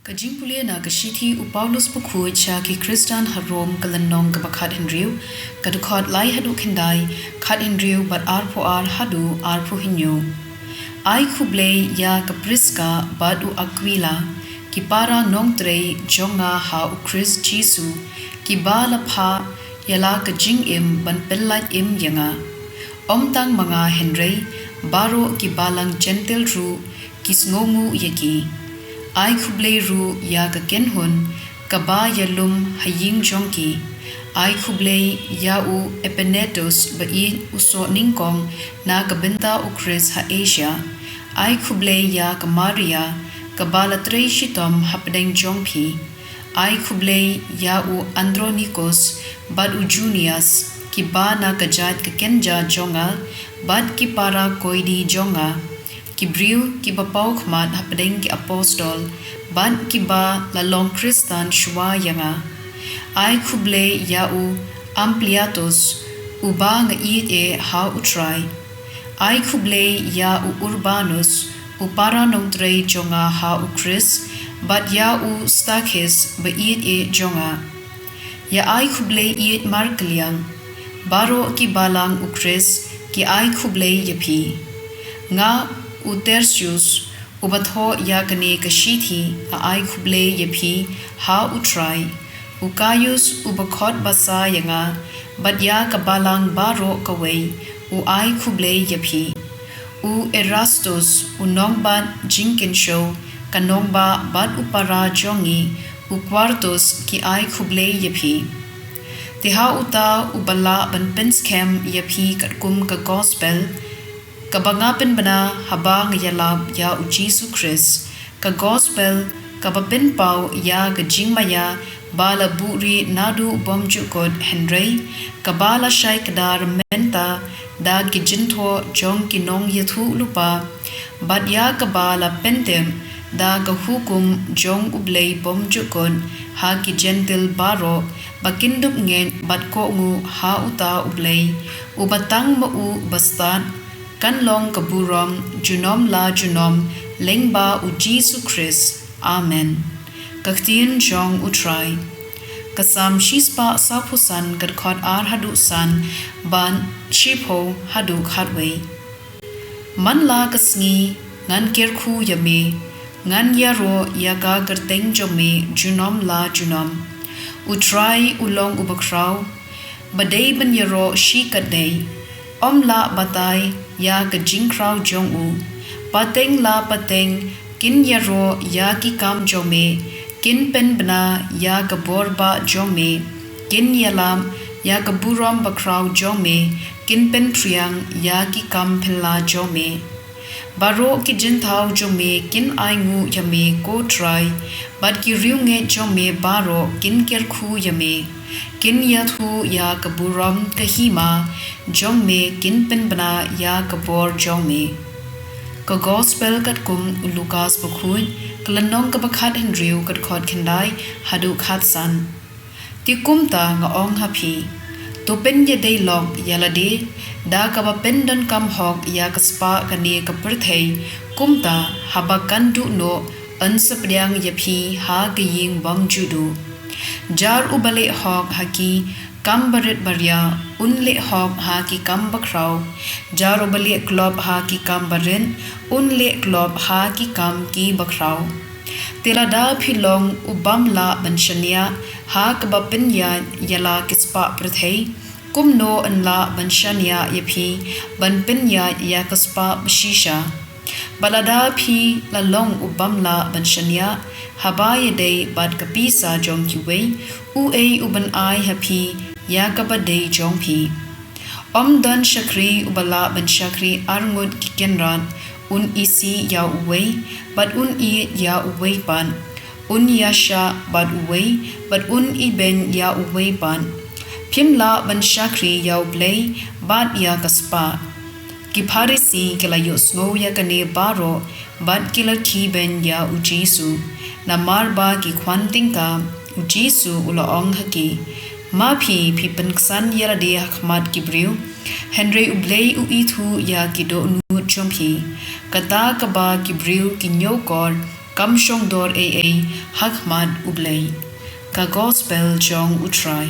Ka jingpule na ka shithi u Paulus pukhui cha ki Christian harom kalanong ka bakhat Henriu ka dukhot lai hadu kendai khat Henriu bat arpo ar hadu arpo hinyo ai khu Blei ya ka priska bat u Aquila ki para nong trei jonga ha u Chris Jisu ki bala pha yala ka jing im ban pellat im yanga tang mga Henry baro ki balang gentle ru ki sngomu yaki ai khu Blei ru ya ka kenhun ka ba yalum haying jongki ai khu Blei ya u epenetos ba I uso ningkong na ka benta u Chris ha Asia ai khu Blei ya ka Maria ka bala trei shitom hapdeng jongpi ai khu Blei ya u Andronikos bad u Junius ki ba na ka jat ka kenja jonga bad ki para koidi jonga ki briu ki bapau khmat hapdeng ki apostol ban ki ba la long Christian shwa yanga ai khu Blei ya u ampliatos u ba nga e ha u try ai khu Blei ya u urbanus u para nong trei jonga ha u Chris but ya u stakis ba e jonga ya ai khu Blei markliang baro ki balang u Chris ki ai khu Blei yapi nga u Tertius u batho ya kane ka shithi a ai khu Blei yapi ha u try u Caius u bakhot basa yanga but ya ka balang baro kawei u ai khu Blei yapi u Erastus u nongbat jinkin show ka nongba bat u para jongi u Quartus ki ai khu Blei yapi Tiha uta u bala ban penskem yapi kat kum ka gospel ka bangapin bana habang yalab ya u Jesus Christ ka gospel ka babin pau ya ka jingmaya bala buri nadu bomju kod Henry ka bala shai kadar menta da ki jintho jong ki nong yathu lupa bad ya ka bala pentem da ka hukum jong u Blei bomju kod ha ki gentle baro bakindup ngen bat ko ngu ha uta u Blei u batang ma u bastan kan long kaburom junom la junom lengba u Jesus Christ amen ka ktien jong u try kasam shispa sapusan kat khot ar hadu san ban shipho hadu khatwei man la kasngi ngan kerkhu yame ngan yaro yaga garteng jome junom la junom u try ulong u bakraw badai ban yaro shi kadai la batai ya ka jingkraw jong u pateng la pateng kin yaro ya ki kam jome kin pen bna ya ka borba jome kin yalam ya ka buram bakraw jome kin pen triang ya ki kam phela jome baro ki jinthaw jome kin aingu yame ko try but ki riunge jome baro kin kerkhu yame kin yathu ya kaburam kahima jongme kin penbana ya kabor jongme ka gospel kat kum Lucas bakhui klanong ka bakhat Henriu kat khot khendai hadu khat san ti kumta nga ong hapi to pen ye dei log yalade da ka ba pen don kam hok ya ka spa ka ne ka perthei kumta haba kan du no ansapdyang yapi ha ga ying bang judu jar ubale hok haki kam barit barya unle hok haki kam bakraw jar ubale klob haki kam barin unle klob haki kam ki bakraw tilada philong ubam la banshania hak bapin ya yala kispa prathei kumno anla banshania yapi banpin ya kaspa shisha balada phi la long ubam la banshania habaya dei bad kapisa jong kiwei u uban ai happy ya kabadei jong phi dan shakri ubala ban shakri arngut kikenran un isi ya uwei bad un I ya uwei pan un yasha bad uwei bad un iben ya uwei pan phimla ban shakri ya Blei bad ya kaspa ki pharisi kelayo sngo ya kane baro bad kila ki ben ya u Jesu na marba ki khwanting ka u Jesu ula ong haki ma phi penksan yara de khmat ki briu Henry u Blei u ithu ya ki do nu chomphi kata ka ba ki briu ki nyokor Kam shong dor hak mat u Blei. Ka gospel jong u try.